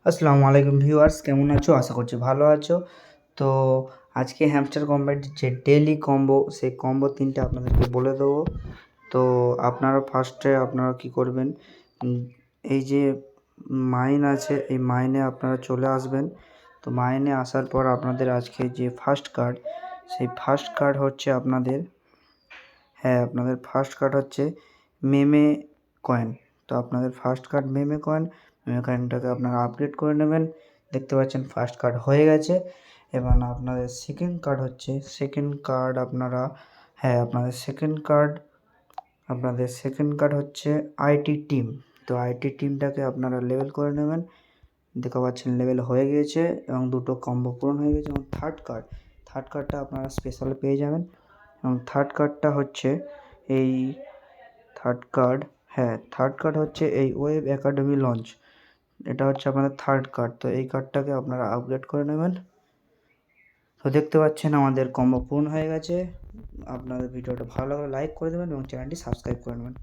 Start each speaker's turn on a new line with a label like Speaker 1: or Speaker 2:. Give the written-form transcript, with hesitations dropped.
Speaker 1: আসসালামু আলাইকুম ভিউয়ার্স, কেমন আছো? আশা করছি ভালো আছো। তো আজকে হ্যামস্টার কম্বাইয়ের যে ডেইলি কম্বো, সেই কম্বো 3টা আপনাদেরকে বলে দেবো। তো আপনারা ফার্স্টে কি করবেন, এই যে মাইন আছে, এই মাইনে আপনারা চলে আসবেন। তো মাইনে আসার পর আপনাদের আজকে যে ফার্স্ট কার্ড, সেই ফার্স্ট কার্ড হচ্ছে আপনাদের ফার্স্ট কার্ড হচ্ছে মেমে কয়েন। তো আপনাদের ফার্স্ট কার্ড মেমে কয়েনটাকে আপনারা আপডেট করে নেবেন। দেখতে পাচ্ছেন ফার্স্ট কার্ড হয়ে গেছে। এবার আপনাদের সেকেন্ড কার্ড হচ্ছে আপনাদের সেকেন্ড কার্ড হচ্ছে আইটি টিম। তো আইটি টিমটাকে আপনারা লেভেল করে নেবেন। দেখতে পাচ্ছেন লেভেল হয়ে গিয়েছে এবং দুটো কম্বো পূরণ হয়ে গেছে। এবং থার্ড কার্ডটা আপনারা স্পেশালে পেয়ে যাবেন। এবং থার্ড কার্ডটা হচ্ছে এই থার্ড কার্ড হচ্ছে এই ওয়েব একাডেমি লঞ্চ। এটা হচ্ছে আপনাদের থার্ড কার্ড। তো এই কার্ডটাকে আপনারা আপগ্রেড করে নেবেন। তো দেখতে পাচ্ছেন আমাদের কম্বো পূর্ণ হয়ে গেছে। আপনাদের ভিডিওটা ভালো লাগলে লাইক করে দেবেন এবং চ্যানেলটি সাবস্ক্রাইব করে নেবেন।